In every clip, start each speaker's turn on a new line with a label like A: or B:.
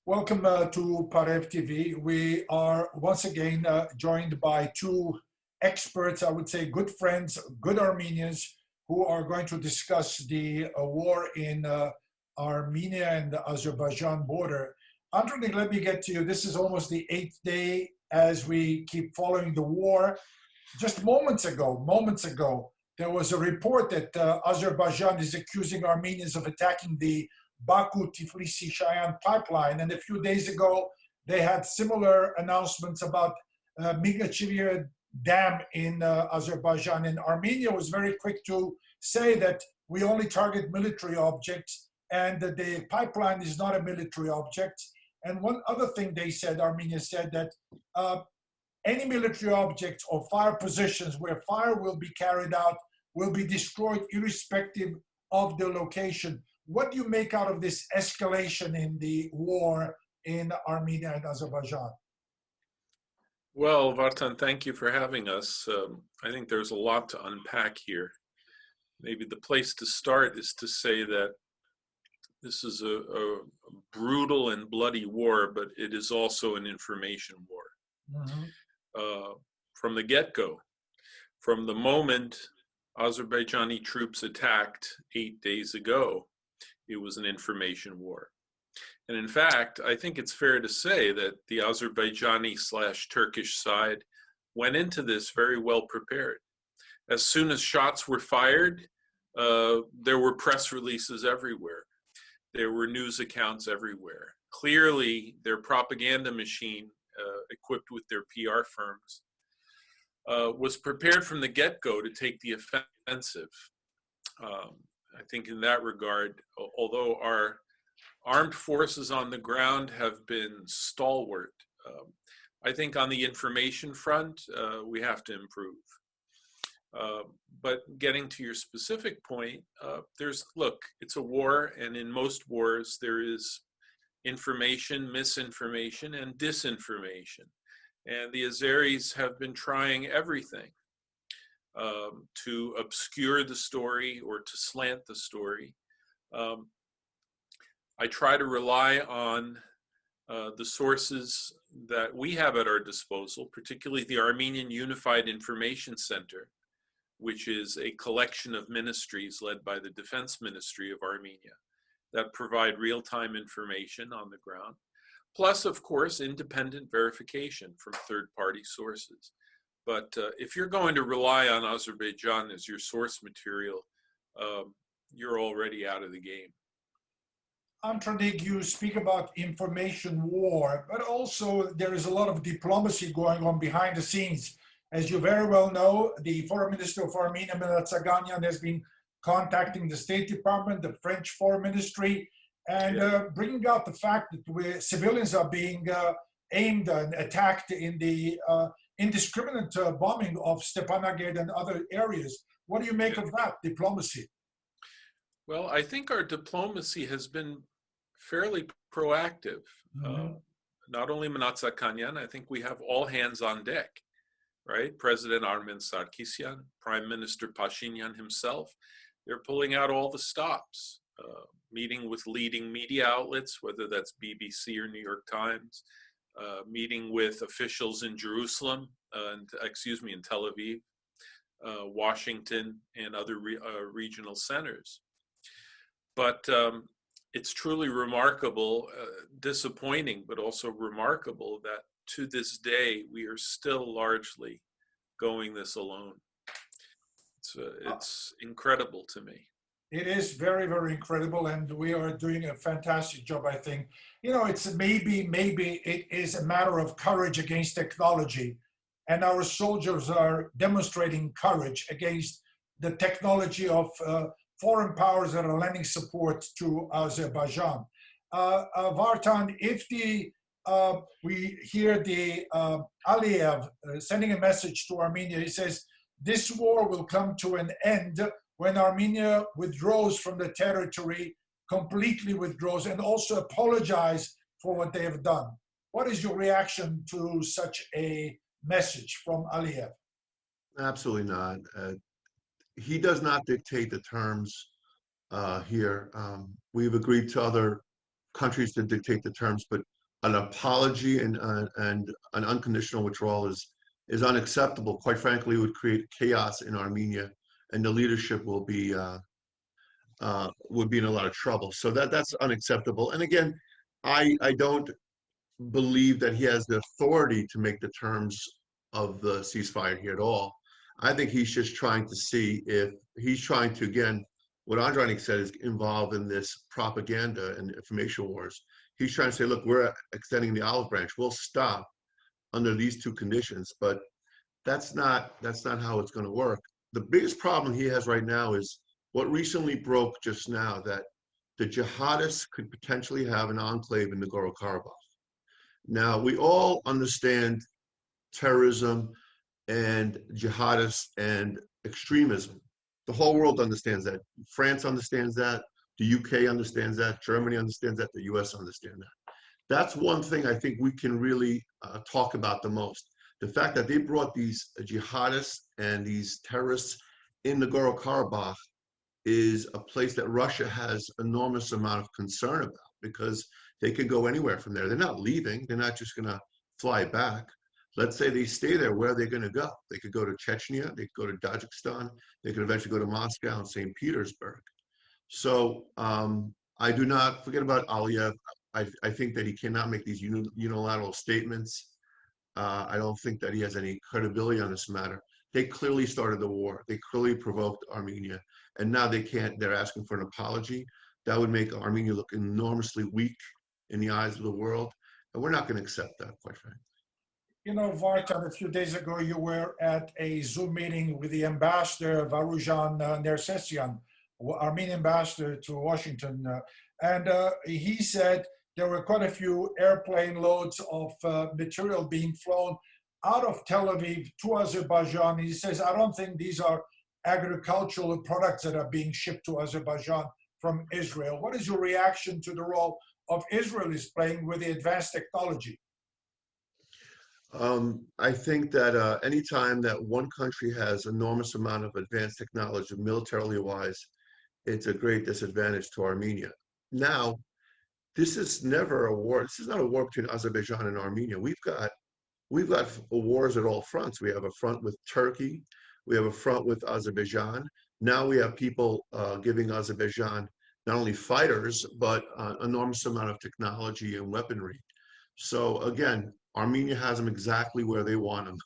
A: Welcome to Parev TV. We are once again joined by two experts, I would say good friends, good Armenians, who are going to discuss the war in Armenia and the Azerbaijan border. Antranig, let me get to you. This is almost the 8th day as we keep following the war. Just moments ago, there was a report that Azerbaijan is accusing Armenians of attacking the Baku-Tiflis-Shayan pipeline. And a few days ago, they had similar announcements about Migachivir Dam in Azerbaijan. And Armenia was very quick to say that we only target military objects and that the pipeline is not a military object. And one other thing they said, Armenia said that any military objects or fire positions where fire will be carried out will be destroyed irrespective of the location. What do you make out of this escalation in the war in Armenia and Azerbaijan?
B: Well, Vartan, thank you for having us. I think there's a lot to unpack here. Maybe the place to start is to say that this is a brutal and bloody war, but it is also an information war. Mm-hmm. From the get-go, from the moment Azerbaijani troops attacked 8 days ago, it was an information war. And in fact, I think it's fair to say that the Azerbaijani/Turkish side went into this very well prepared. As soon as shots were fired, there were press releases everywhere. There were news accounts everywhere. Clearly, their propaganda machine, equipped with their PR firms, was prepared from the get-go to take the offensive. I think in that regard, although our armed forces on the ground have been stalwart, I think on the information front, we have to improve. But getting to your specific point, look, it's a war, and in most wars, there is information, misinformation, and disinformation. And the Azeris have been trying everything to obscure the story or to slant the story. I try to rely on the sources that we have at our disposal, particularly the Armenian Unified Information Center, which is a collection of ministries led by the Defense Ministry of Armenia that provide real-time information on the ground, plus, of course, independent verification from third-party sources. But if you're going to rely on Azerbaijan as your source material, you're already out of the game.
A: Antranig, you speak about information war, but also there is a lot of diplomacy going on behind the scenes. As you very well know, the Foreign Minister of Armenia, Melat Saganyan, has been contacting the State Department, the French Foreign Ministry, and bringing out the fact that civilians are being aimed and attacked in the indiscriminate bombing of Stepanakert and other areas. What do you make of that diplomacy? Well,
B: I think our diplomacy has been fairly proactive. Mm-hmm. Not only Melat Saganyan, I think we have all hands on deck, right? President Armen Sarkisyan, Prime Minister Pashinyan himself, they're pulling out all the stops, meeting with leading media outlets, whether that's BBC or New York Times, meeting with officials in Jerusalem, in Tel Aviv, Washington, and other regional centers. But it's truly remarkable, disappointing, but also remarkable that to this day, we are still largely going this alone. It's incredible to me.
A: It is very, very incredible, and we are doing a fantastic job, I think. You know, it's maybe it is a matter of courage against technology, and our soldiers are demonstrating courage against the technology of foreign powers that are lending support to Azerbaijan. Vartan, if we hear the Aliyev sending a message to Armenia, he says, this war will come to an end when Armenia withdraws from the territory, completely withdraws, and also apologize for what they have done. What is your reaction to such a message from Aliyev?
C: Absolutely not. He does not dictate the terms here. We've agreed to other countries to dictate the terms, but an apology and an unconditional withdrawal is unacceptable. Quite frankly, it would create chaos in Armenia, and the leadership would be in a lot of trouble. So that's unacceptable. And again, I don't believe that he has the authority to make the terms of the ceasefire here at all. I think he's just trying to see if he's trying to, again, what Antranig said is involved in this propaganda and information wars. He's trying to say, look, we're extending the olive branch. We'll stop under these two conditions, but that's not how it's going to work. The biggest problem he has right now is what recently broke just now, that the jihadists could potentially have an enclave in Nagorno-Karabakh. Now, we all understand terrorism and jihadists and extremism. The whole world understands that. France understands that. The UK understands that. Germany understands that. The US understands that. That's one thing I think we can really talk about the most. The fact that they brought these jihadists and these terrorists in Nagorno-Karabakh is a place that Russia has enormous amount of concern about, because they could go anywhere from there. They're not leaving. They're not just going to fly back. Let's say they stay there. Where are they going to go? They could go to Chechnya. They could go to Tajikistan. They could eventually go to Moscow and St. Petersburg. So I do not forget about Aliyev. I think that he cannot make these unilateral statements. I don't think that he has any credibility on this matter. They clearly started the war. They clearly provoked Armenia. And now they can't, they're asking for an apology. That would make Armenia look enormously weak in the eyes of the world. And we're not going to accept that, quite frankly.
A: You know, Vartan, a few days ago, you were at a Zoom meeting with the ambassador, Vartan Asatrian, Armenian ambassador to Washington. And he said there were quite a few airplane loads of material being flown out of Tel Aviv to Azerbaijan. He says, I don't think these are agricultural products that are being shipped to Azerbaijan from Israel. What is your reaction to the role of Israel is playing with the advanced technology?
C: I think that anytime that one country has enormous amount of advanced technology, militarily wise, it's a great disadvantage to Armenia. Now, this is never a war. This is not a war between Azerbaijan and Armenia. We've got wars at all fronts. We have a front with Turkey. We have a front with Azerbaijan. Now we have people giving Azerbaijan not only fighters, but an enormous amount of technology and weaponry. So again, Armenia has them exactly where they want them,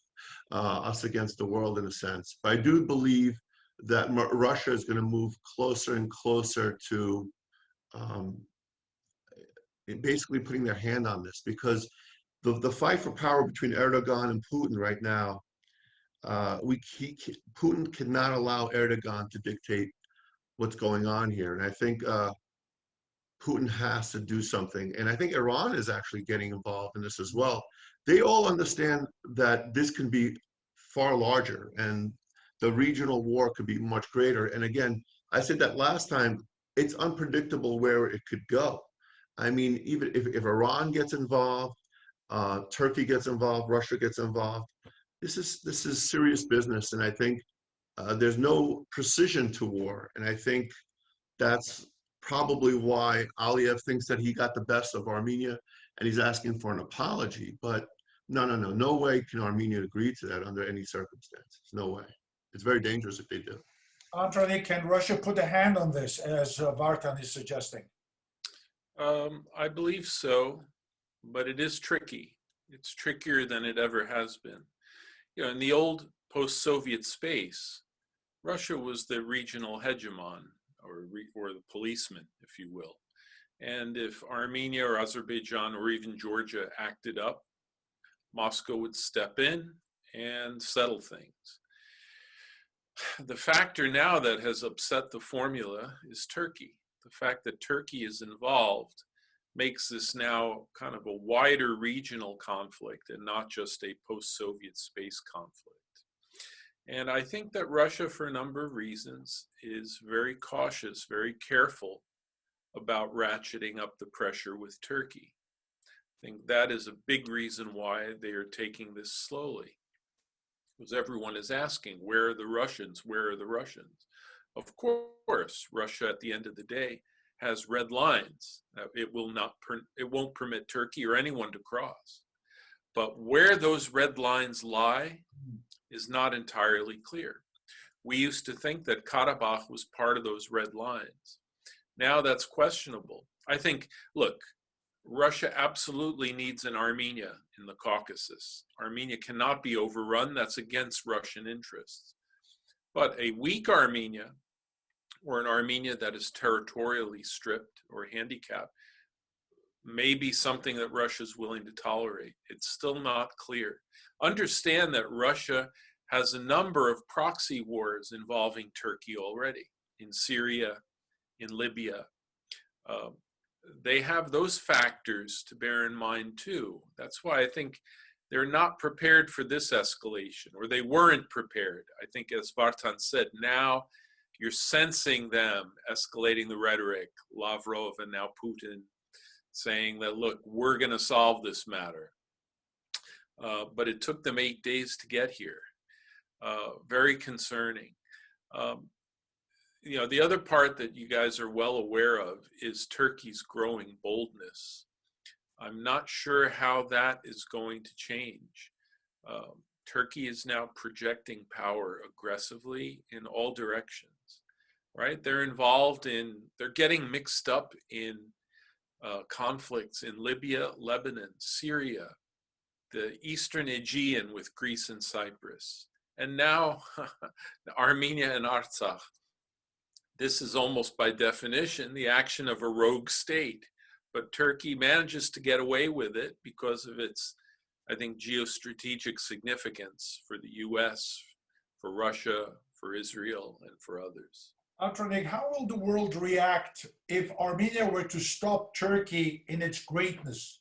C: us against the world in a sense. But I do believe that Russia is going to move closer and closer to basically putting their hand on this, because the fight for power between Erdogan and Putin right now, Putin cannot allow Erdogan to dictate what's going on here. And I think Putin has to do something. And I think Iran is actually getting involved in this as well. They all understand that this can be far larger and the regional war could be much greater. And again, I said that last time, it's unpredictable where it could go. I mean, even if Iran gets involved, Turkey gets involved, Russia gets involved, this is serious business. And I think there's no precision to war. And I think that's probably why Aliyev thinks that he got the best of Armenia and he's asking for an apology. But no way can Armenia agree to that under any circumstances. No way. It's very dangerous if they do.
A: Antranig, can Russia put a hand on this, as Vartan is suggesting?
B: I believe so, but it is tricky. It's trickier than it ever has been. You know, in the old post-Soviet space, Russia was the regional hegemon, or the policeman, if you will. And if Armenia or Azerbaijan or even Georgia acted up, Moscow would step in and settle things. The factor now that has upset the formula is Turkey. The fact that Turkey is involved makes this now kind of a wider regional conflict and not just a post-Soviet space conflict. And I think that Russia, for a number of reasons, is very cautious, very careful about ratcheting up the pressure with Turkey. I think that is a big reason why they are taking this slowly. Because everyone is asking, where are the Russians? Where are the Russians? Of course, Russia at the end of the day has red lines. It won't permit Turkey or anyone to cross. But where those red lines lie is not entirely clear. We used to think that Karabakh was part of those red lines. Now that's questionable. I think, look, Russia absolutely needs an Armenia in the Caucasus. Armenia cannot be overrun. That's against Russian interests. But a weak Armenia, or an Armenia that is territorially stripped or handicapped, may be something that Russia is willing to tolerate. It's still not clear. Understand that Russia has a number of proxy wars involving Turkey already, in Syria, in Libya. They have those factors to bear in mind too. That's why I think they're not prepared for this escalation, or they weren't prepared. I think, as Vartan said, now you're sensing them escalating the rhetoric, Lavrov and now Putin, saying that, look, we're going to solve this matter. But it took them 8 days to get here. Very concerning. You know, the other part that you guys are well aware of is Turkey's growing boldness. I'm not sure how that is going to change. Turkey is now projecting power aggressively in all directions, right? They're getting mixed up in conflicts in Libya, Lebanon, Syria, the Eastern Aegean with Greece and Cyprus, and now Armenia and Artsakh. This is almost by definition the action of a rogue state, but Turkey manages to get away with it because of its, I think, geostrategic significance for the US, for Russia, for Israel, and for others.
A: Antranig, how will the world react if Armenia were to stop Turkey in its greatness?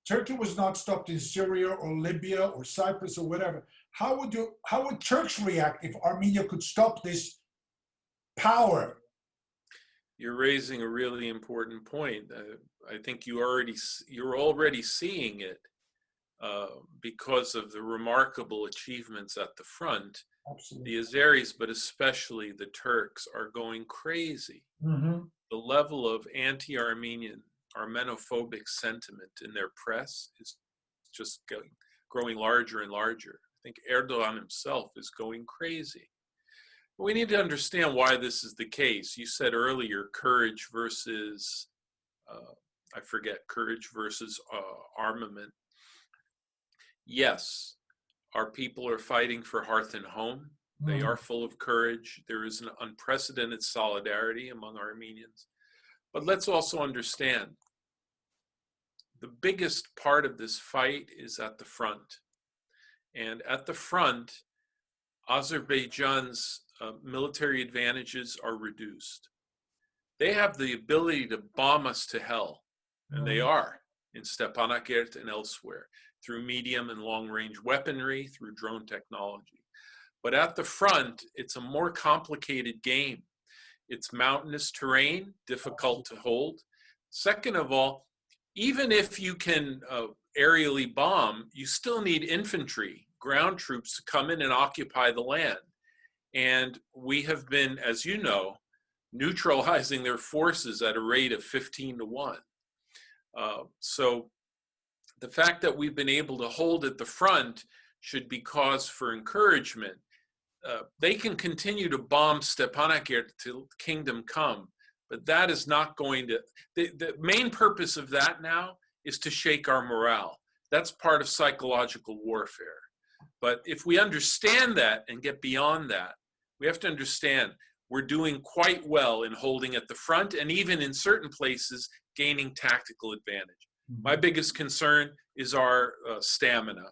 A: Turkey was not stopped in Syria or Libya or Cyprus or whatever. How would Turks react if Armenia could stop this power?
B: You're raising a really important point. I think you're already seeing it because of the remarkable achievements at the front.
A: Absolutely.
B: The Azeris, but especially the Turks, are going crazy.
A: Mm-hmm.
B: The level of anti-Armenian, Armenophobic sentiment in their press is just growing larger and larger. I think Erdogan himself is going crazy. We need to understand why this is the case. You said earlier, courage versus, courage versus armament. Yes, our people are fighting for hearth and home. They are full of courage. There is an unprecedented solidarity among Armenians. But let's also understand, the biggest part of this fight is at the front. And at the front, Azerbaijan's military advantages are reduced. They have the ability to bomb us to hell, and they are in Stepanakert and elsewhere, through medium and long-range weaponry, through drone technology. But at the front, it's a more complicated game. It's mountainous terrain, difficult to hold. Second of all, even if you can aerially bomb, you still need infantry, ground troops to come in and occupy the land. And we have been, as you know, neutralizing their forces at a rate of 15-1. So the fact that we've been able to hold at the front should be cause for encouragement. They can continue to bomb Stepanakert till kingdom come, but that is not going to, the main purpose of that now is to shake our morale. That's part of psychological warfare. But if we understand that and get beyond that, we have to understand we're doing quite well in holding at the front, and even in certain places gaining tactical advantage. My biggest concern is our stamina.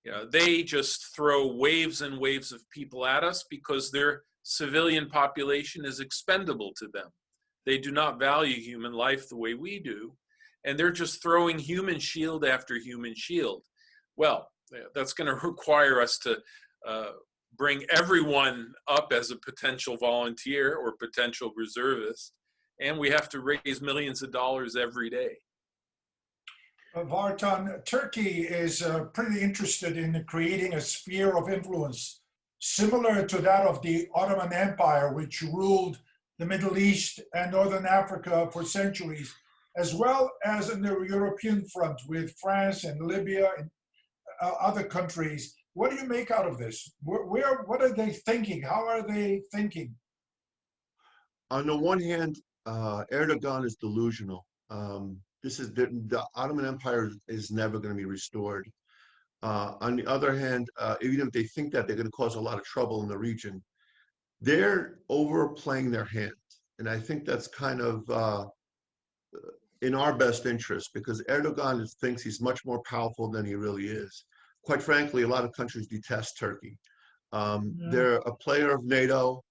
B: You know, they just throw waves and waves of people at us because their civilian population is expendable to them. They do not value human life the way we do, and they're just throwing human shield after human shield. Well, that's going to require us to bring everyone up as a potential volunteer or potential reservist, and we have to raise millions of dollars every day.
A: Vartan, Turkey is pretty interested in creating a sphere of influence similar to that of the Ottoman Empire, which ruled the Middle East and Northern Africa for centuries, as well as in the European front with France and Libya and other countries. What do you make out of this? What are they thinking? How are they thinking?
C: On the one hand, Erdogan is delusional. This is the Ottoman Empire is never going to be restored. On the other hand, even if they think that, they're going to cause a lot of trouble in the region. They're overplaying their hand, and I think that's kind of in our best interest, because Erdogan thinks he's much more powerful than he really is. Quite frankly, a lot of countries detest Turkey. They're a player of NATO,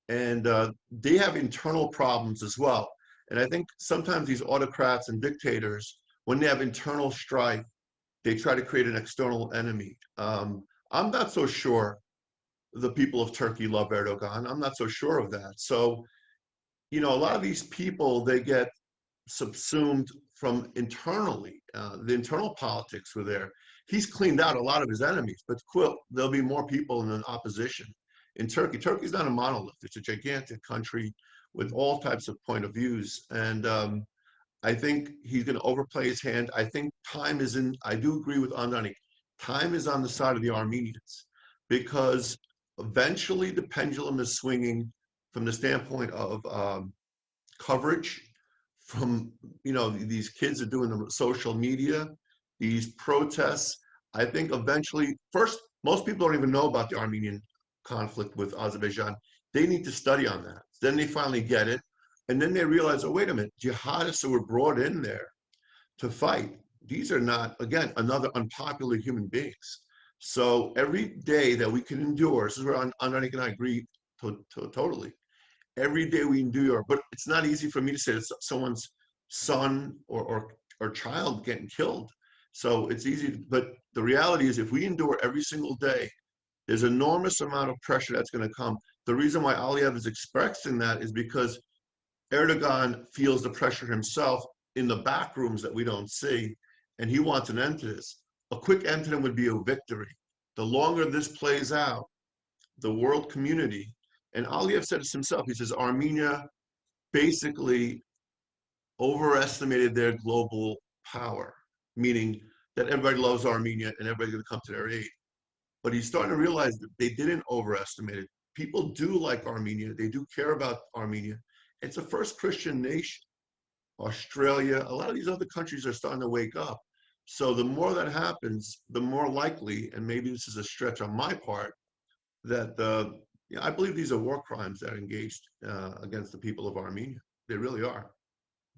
C: and they have internal problems as well. And I think sometimes these autocrats and dictators, when they have internal strife, they try to create an external enemy. I'm not so sure the people of Turkey love Erdogan. I'm not so sure of that. So, you know, a lot of these people, they get subsumed from internally. The internal politics were there. He's cleaned out a lot of his enemies, but there'll be more people in the opposition. In Turkey, Turkey's not a monolith. It's a gigantic country with all types of point of views. And I think he's going to overplay his hand. I think time is in, I do agree with Antranig, time is on the side of the Armenians, because eventually the pendulum is swinging from the standpoint of coverage, from, you know, these kids are doing the social media, these protests. I think eventually, first, most people don't even know about the Armenian conflict with Azerbaijan. They need to study on that. Then they finally get it. And then they realize, oh, wait a minute, jihadists who were brought in there to fight, these are not, again, another unpopular human beings. So every day that we can endure, this is where Antranig and I agree totally. Every day we endure, but it's not easy for me to say that someone's son or child getting killed. So it's easy, but the reality is if we endure every single day, there's an enormous amount of pressure that's going to come. The reason why Aliyev is expressing that is because Erdogan feels the pressure himself in the back rooms that we don't see, and he wants an end to this. A quick end to them would be a victory. The longer this plays out, the world community, and Aliyev said this himself, he says Armenia basically overestimated their global power, meaning that everybody loves Armenia and everybody's going to come to their aid. But he's starting to realize that they didn't overestimate it. People do like Armenia. They do care about Armenia. It's the first Christian nation. Australia, a lot of these other countries are starting to wake up. So the more that happens, the more likely, and maybe this is a stretch on my part, that I believe these are war crimes that are engaged against the people of Armenia. They really are.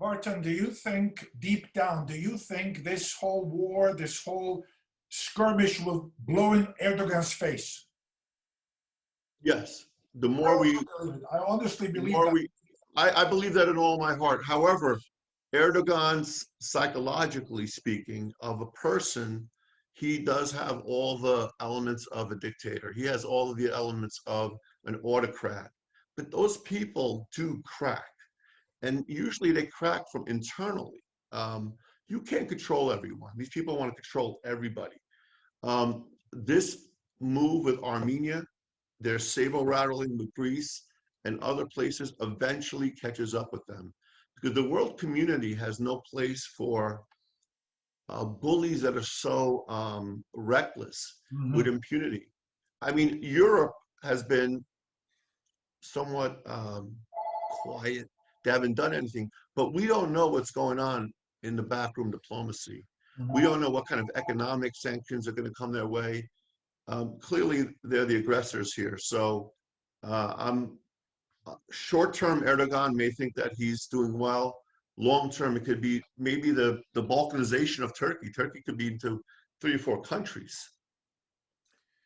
A: Vartan, do you think, deep down, do you think this whole war, this whole skirmish will blow in Erdogan's face?
C: Yes. The more
A: I honestly believe that.
C: I believe that in all my heart. However, Erdogan's, psychologically speaking, of a person, he does have all the elements of a dictator. He has all of the elements of an autocrat. But those people do crack. And usually they crack from internally. You can't control everyone. These people want to control everybody. This move with Armenia, their saber-rattling with Greece and other places eventually catches up with them. Because the world community has no place for bullies that are so reckless with impunity. I mean, Europe has been somewhat quiet. They haven't done anything, but we don't know what's going on in the backroom diplomacy. We don't know what kind of economic sanctions are going to come their way. Clearly, they're the aggressors here. So short-term, Erdogan may think that he's doing well. Long-term, it could be maybe the balkanization of Turkey. Turkey could be into 3 or 4 countries.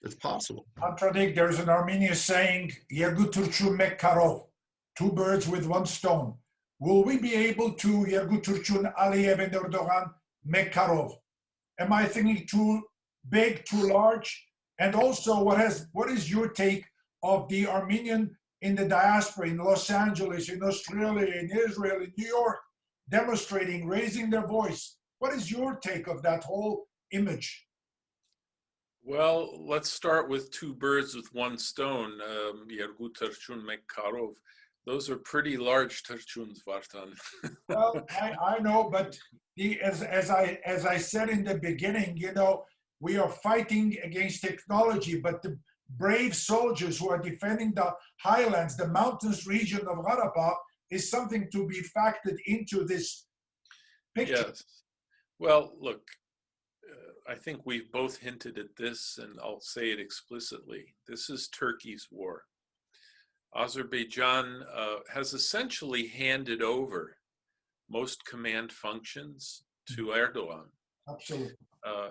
C: It's possible.
A: Antranig, there's an Armenian saying, "Yergu turchu mek karov," 2 birds with 1 stone. Will we be able to Yergu turchun Aliyev and Erdogan mek karov? Am I thinking too big, too large? And also, what is your take of the Armenian in the diaspora, in Los Angeles, in Australia, in Israel, in New York, demonstrating, raising their voice? What is your take of that whole image?
B: Well, let's start with 2 birds with 1 stone. Those are pretty large terçuns, Vartan.
A: Well, I know, but as I said in the beginning, you know, we are fighting against technology, but the brave soldiers who are defending the highlands, the mountainous region of Karabakh, is something to be factored into this picture.
B: Yes. Well, look, I think we've both hinted at this, and I'll say it explicitly. This is Turkey's war. Azerbaijan has essentially handed over most command functions to Erdogan.
A: Absolutely.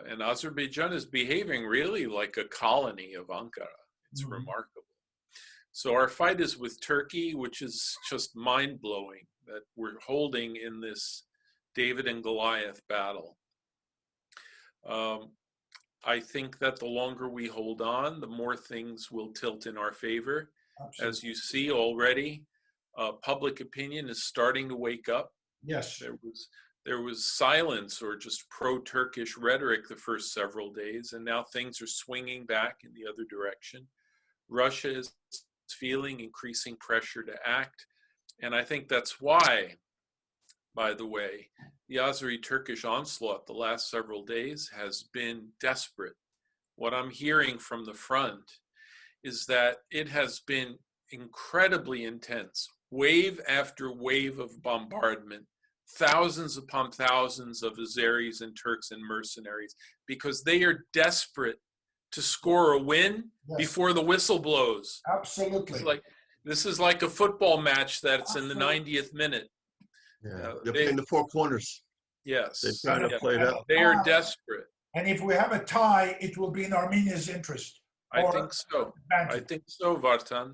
B: And Azerbaijan is behaving really like a colony of Ankara. It's remarkable. So our fight is with Turkey, which is just mind-blowing that we're holding in this David and Goliath battle. I think that the longer we hold on, the more things will tilt in our favor. Absolutely. As you see already, public opinion is starting to wake up.
A: Yes.
B: There was silence or just pro-Turkish rhetoric the first several days, and now things are swinging back in the other direction. Russia is feeling increasing pressure to act, and I think that's why, by the way, the Azeri-Turkish onslaught the last several days has been desperate. What I'm hearing from the front is that it has been incredibly intense, wave after wave of bombardment, thousands upon thousands of Azeris and Turks and mercenaries, because they are desperate to score a win before the whistle blows.
A: Absolutely.
B: This is like a football match that's in the 90th minute.
C: Yeah, they're playing the four corners.
B: Yes.
C: They're trying to play it out.
B: They are desperate.
A: And if we have a tie, it will be in Armenia's interest.
B: I think so. I think so, Vartan.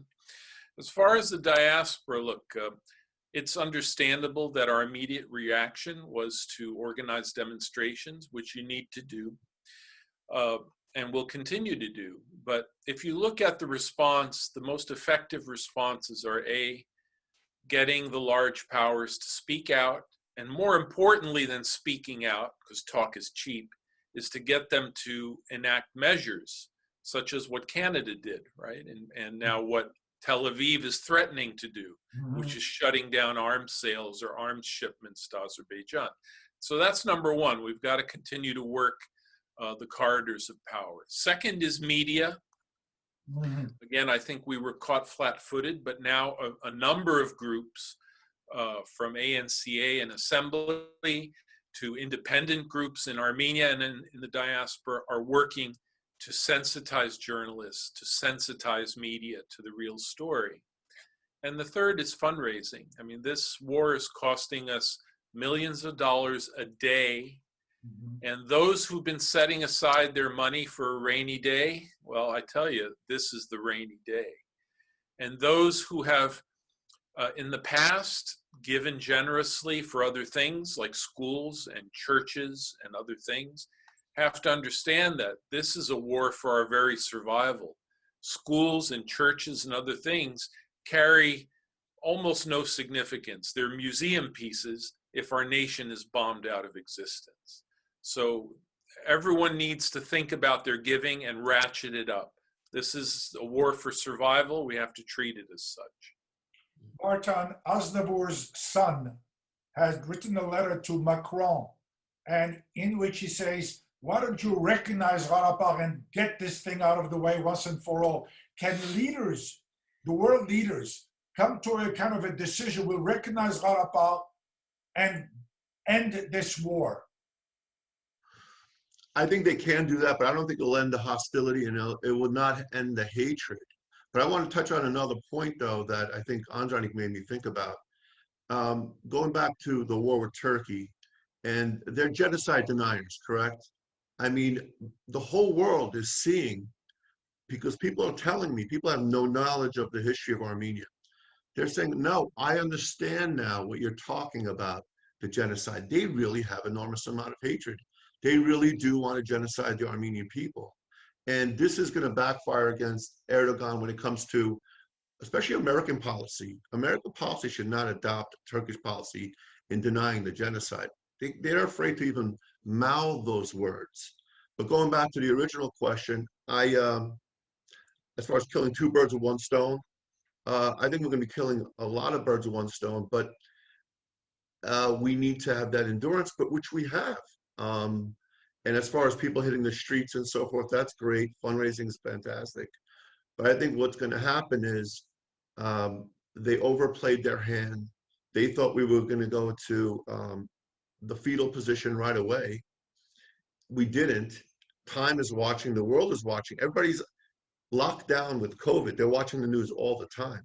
B: As far as the diaspora, look, it's understandable that our immediate reaction was to organize demonstrations, which you need to do, and will continue to do. But if you look at the response, the most effective responses are A, getting the large powers to speak out, and more importantly than speaking out, because talk is cheap, is to get them to enact measures, such as what Canada did, right? And now what Tel Aviv is threatening to do, which is shutting down arms sales or arms shipments to Azerbaijan. So that's number one. We've got to continue to work the corridors of power. Second is media. Again, I think we were caught flat-footed, but now a number of groups from ANCA and Assembly to independent groups in Armenia and in the diaspora are working to sensitize journalists, to sensitize media to the real story. And the third is fundraising. I mean, this war is costing us millions of dollars a day. And those who've been setting aside their money for a rainy day, well, I tell you, this is the rainy day. And those who have, in the past, given generously for other things like schools and churches and other things, have to understand that this is a war for our very survival. Schools and churches and other things carry almost no significance. They're museum pieces if our nation is bombed out of existence. So everyone needs to think about their giving and ratchet it up. This is a war for survival. We have to treat it as such.
A: Vartan, Aznavour's son, has written a letter to Macron, and in which he says, why don't you recognize Karabakh and get this thing out of the way once and for all? Can leaders, the world leaders, come to a kind of a decision, will recognize Karabakh and end this war?
C: I think they can do that, but I don't think it'll end the hostility, and it will not end the hatred. But I want to touch on another point, though, that I think Antranig made me think about. Going back to the war with Turkey, and they're genocide deniers, correct? I mean, the whole world is seeing, because people are telling me, people have no knowledge of the history of Armenia. They're saying, no, I understand now what you're talking about, the genocide. They really have enormous amount of hatred. They really do want to genocide the Armenian people. And this is going to backfire against Erdogan when it comes to, especially American policy. American policy should not adopt Turkish policy in denying the genocide. They're afraid to even mouth those words. But going back to the original question, as far as killing two birds with one stone, I think we're going to be killing a lot of birds with one stone, but we need to have that endurance, but which we have. And as far as people hitting the streets and so forth, that's great. Fundraising is fantastic. But I think what's going to happen is they overplayed their hand. They thought we were going to go to the fetal position right away. We didn't. Time is watching. The world is watching. Everybody's locked down with COVID. They're watching the news all the time.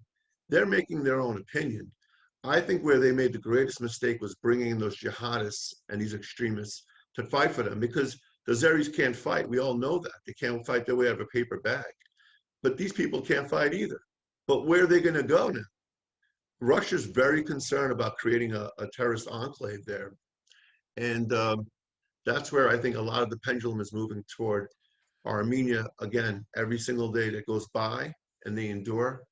C: They're making their own opinion. I think where they made the greatest mistake was bringing in those jihadists and these extremists to fight for them, because the Azeris can't fight. We all know that. They can't fight their way out of a paper bag. But these people can't fight either. But where are they going to go now? Russia's very concerned about creating a terrorist enclave there. And that's where I think a lot of the pendulum is moving toward Armenia. Again, every single day that goes by and they endure,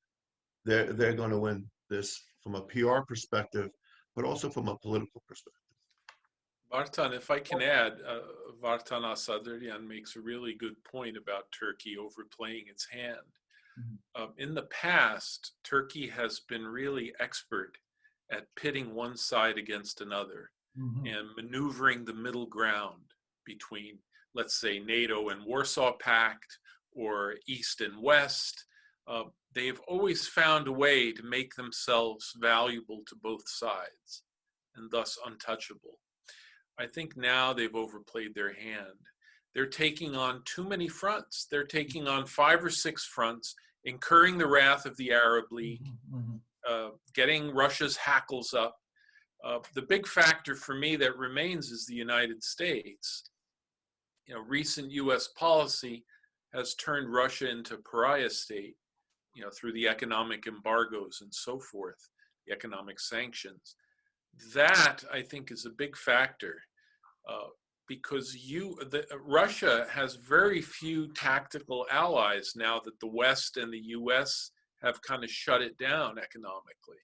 C: they're going to win this from a PR perspective, but also from a political perspective.
B: Vartan, if I can add, Vartan Asatrian makes a really good point about Turkey overplaying its hand. In the past, Turkey has been really expert at pitting one side against another and maneuvering the middle ground between, let's say, NATO and Warsaw Pact, or East and West. They've always found a way to make themselves valuable to both sides and thus untouchable. I think now they've overplayed their hand. They're taking on too many fronts. They're taking on 5 or 6 fronts, incurring the wrath of the Arab League, getting Russia's hackles up. The big factor for me that remains is the United States. Recent US policy has turned Russia into a pariah state, through the economic embargoes and so forth, the economic sanctions. That, I think, is a big factor, because Russia has very few tactical allies now that the West and the US have kind of shut it down economically.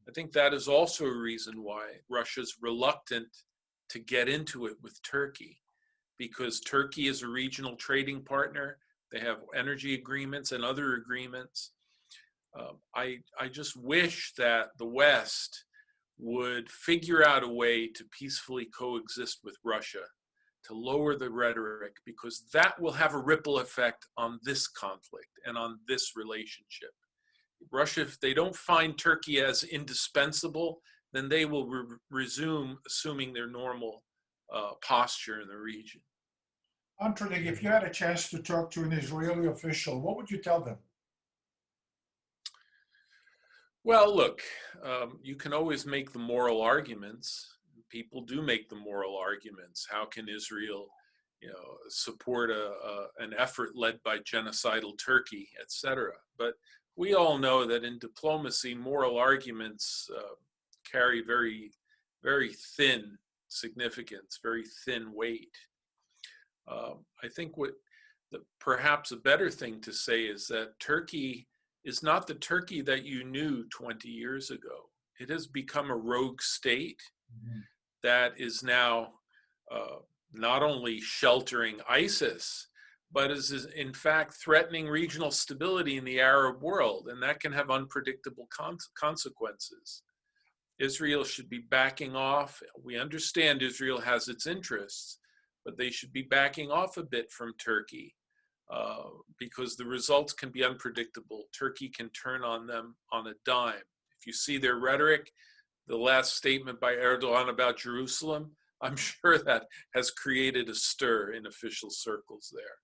B: I think that is also a reason why Russia's reluctant to get into it with Turkey, because Turkey is a regional trading partner. They have energy agreements and other agreements. I just wish that the West would figure out a way to peacefully coexist with Russia, to lower the rhetoric, because that will have a ripple effect on this conflict and on this relationship. Russia, if they don't find Turkey as indispensable, then they will resume assuming their normal posture in the region.
A: Antranig, if you had a chance to talk to an Israeli official, what would you tell them?
B: Well, look, you can always make the moral arguments. People do make the moral arguments. How can Israel, support an effort led by genocidal Turkey, etc.? But we all know that in diplomacy, moral arguments carry very, very thin significance, very thin weight. I think perhaps a better thing to say is that Turkey is not the Turkey that you knew 20 years ago. It has become a rogue state that is now not only sheltering ISIS, but is in fact threatening regional stability in the Arab world, and that can have unpredictable consequences. Israel should be backing off. We understand Israel has its interests, but they should be backing off a bit from Turkey, because the results can be unpredictable. Turkey can turn on them on a dime. If you see their rhetoric, the last statement by Erdogan about Jerusalem, I'm sure that has created a stir in official circles there.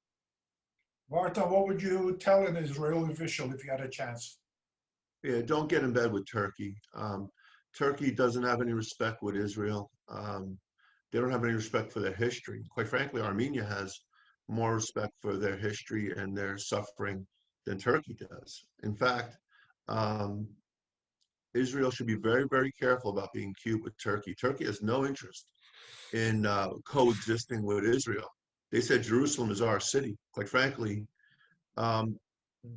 A: Vartan, what would you tell an Israeli official if you had a chance?
C: Yeah, don't get in bed with Turkey. Turkey doesn't have any respect with Israel. They don't have any respect for their history. Quite frankly, Armenia has more respect for their history and their suffering than Turkey does. In fact, Israel should be very, very careful about being cute with Turkey. Turkey has no interest in coexisting with Israel. They said Jerusalem is our city. Quite frankly,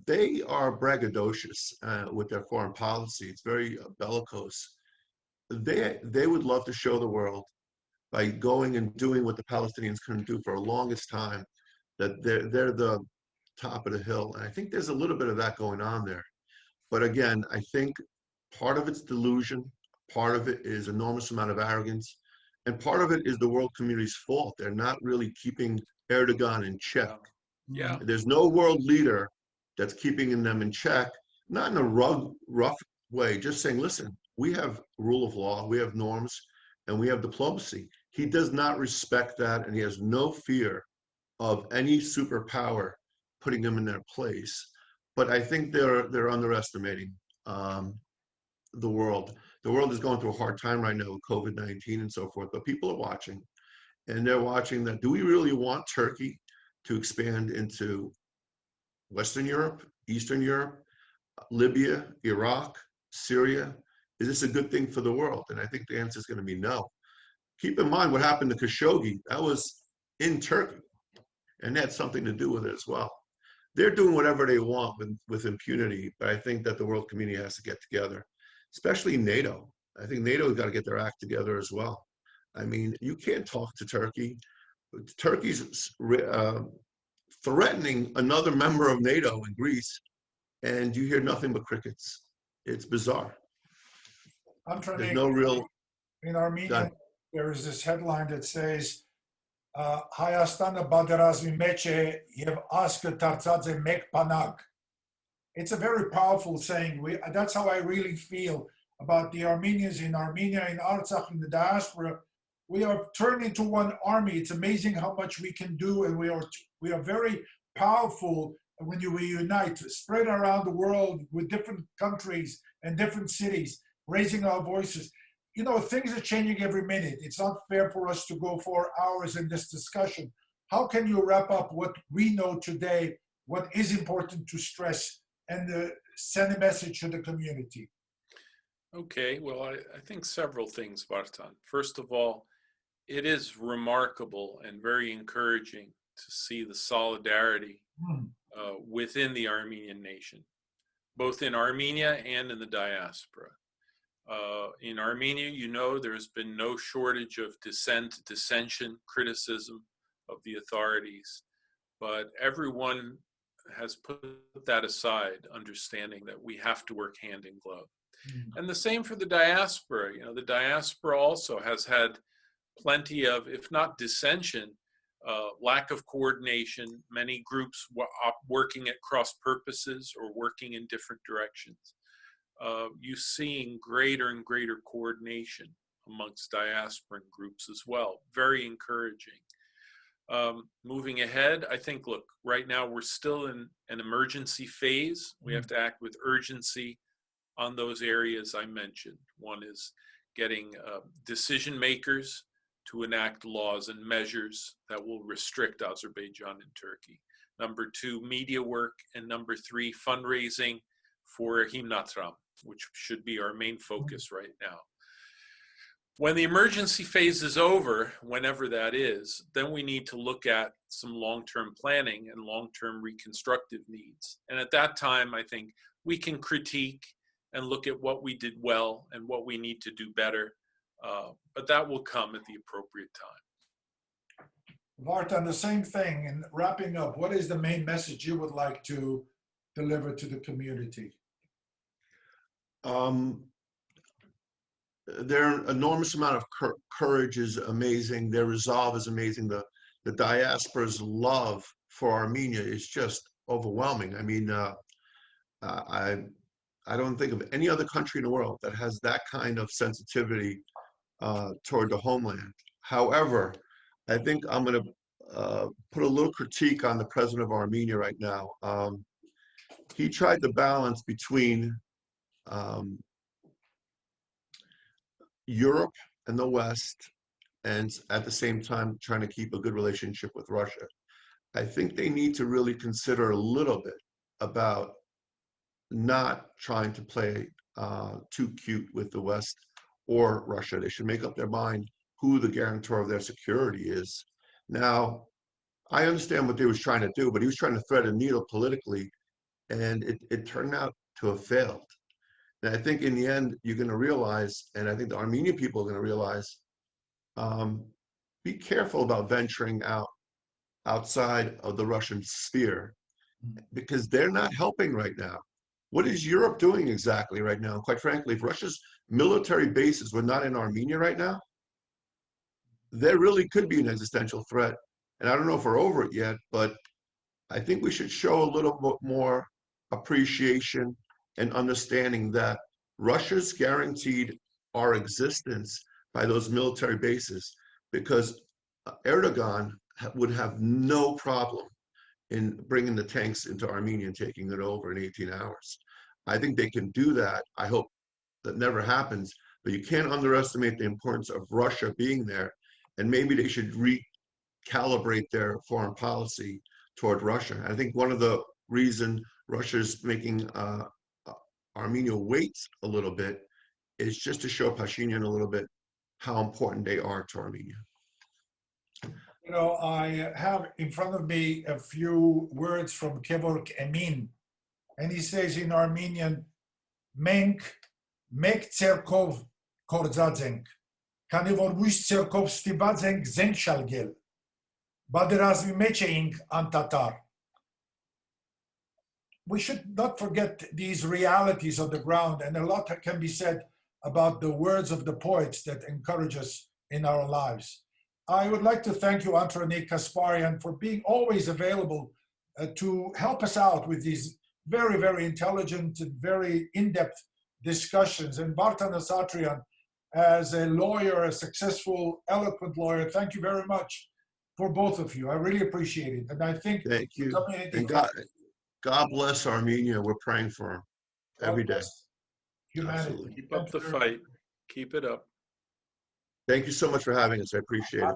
C: they are braggadocious with their foreign policy. It's very bellicose. They would love to show the world by going and doing what the Palestinians couldn't do for the longest time, that they're the top of the hill. And I think there's a little bit of that going on there. But again, I think part of it's delusion, part of it is enormous amount of arrogance, and part of it is the world community's fault. They're not really keeping Erdogan in check.
B: Yeah.
C: There's no world leader that's keeping them in check, not in a rough way, just saying, listen, we have rule of law, we have norms, and we have diplomacy. He does not respect that, and he has no fear of any superpower putting them in their place. But I think they're underestimating the world. The world is going through a hard time right now with COVID-19 and so forth, but people are watching, and they're watching that. Do we really want Turkey to expand into Western Europe, Eastern Europe, Libya, Iraq, Syria? Is this a good thing for the world? And I think the answer is going to be no. Keep in mind what happened to Khashoggi. That was in Turkey, and that had something to do with it as well. They're doing whatever they want with impunity, but I think that the world community has to get together, especially NATO. I think NATO has got to get their act together as well. I mean, you can't talk to Turkey. Turkey's threatening another member of NATO in Greece, and you hear nothing but crickets. It's bizarre. There's no real...
A: In Armenian, there is this headline that says, Hayastana Badarazmi Meche Yev Aska Tartsadze Mek Panak. It's a very powerful saying. That's how I really feel about the Armenians in Armenia, in Artsakh, in the diaspora. We are turned into one army. It's amazing how much we can do, and we are very powerful when we unite, spread around the world with different countries and different cities, raising our voices. You know, things are changing every minute. It's not fair for us to go 4 hours in this discussion. How can you wrap up what we know today, what is important to stress, and send a message to the community?
B: Okay, well, I think several things, Vartan. First of all, it is remarkable and very encouraging to see the solidarity within the Armenian nation, both in Armenia and in the diaspora. In Armenia, you know, there's been no shortage of dissent, dissension, criticism of the authorities, but everyone has put that aside, understanding that we have to work hand in glove. And the same for the diaspora. You know, the diaspora also has had plenty of, if not dissension, lack of coordination, many groups working at cross purposes or working in different directions. You're seeing greater and greater coordination amongst diasporan groups as well. Very encouraging. Moving ahead, I think, look, right now we're still in an emergency phase. We have to act with urgency on those areas I mentioned. One is getting decision makers to enact laws and measures that will restrict Azerbaijan and Turkey. Number 2, media work. And number 3, fundraising for Himnatram, which should be our main focus right now. When the emergency phase is over, whenever that is, then we need to look at some long-term planning and long-term reconstructive needs. And at that time, I think we can critique and look at what we did well and what we need to do better. But that will come at the appropriate time.
A: Vartan, the same thing. And wrapping up, what is the main message you would like to deliver to the community?
C: Their enormous amount of courage is amazing. Their resolve is amazing. The diaspora's love for Armenia is just overwhelming. I mean, I don't think of any other country in the world that has that kind of sensitivity toward the homeland. However, I think I'm going to put a little critique on the president of Armenia right now. He tried to balance between Europe and the West, and at the same time trying to keep a good relationship with Russia. I think they need to really consider a little bit about not trying to play too cute with the West or Russia. They should make up their mind who the guarantor of their security is. Now, I understand what they was trying to do, but he was trying to thread a needle politically, and it turned out to have failed. And I think in the end, you're going to realize, and I think the Armenian people are going to realize, be careful about venturing outside of the Russian sphere, because they're not helping right now. what is Europe doing exactly right now? Quite frankly, if Russia's military bases were not in Armenia right now, there really could be an existential threat. And I don't know if we're over it yet, but I think we should show a little bit more appreciation and understanding that Russia's guaranteed our existence by those military bases, because Erdogan would have no problem in bringing the tanks into Armenia and taking it over in 18 hours. I think they can do that. I hope that never happens, but you can't underestimate the importance of Russia being there, and maybe they should recalibrate their foreign policy toward Russia. I think one of the reasons Russia's making Armenia wait a little bit is just to show Pashinyan a little bit how important they are to Armenia.
A: You know, I have in front of me a few words from Kevork Emin, and he says in Armenian, Menk mek tserkov korzadzenk, kani vor ույս tserkov ստիպած ենք զենք շալգել, բادرազմի մեջ էինք անտատար. We should not forget these realities on the ground, and a lot can be said about the words of the poets that encourage us in our lives. I would like to thank you, Antranig Kasparian, for being always available to help us out with these very, very intelligent and very in-depth discussions. And Vartan Asatrian, as a lawyer, a successful, eloquent lawyer, thank you very much for both of you. I really appreciate it. And I think
C: thank you. And God bless Armenia. We're praying for them every day.
A: Humanity.
C: Absolutely.
B: Keep up the fight. Keep it up.
C: Thank you so much for having us. I appreciate it.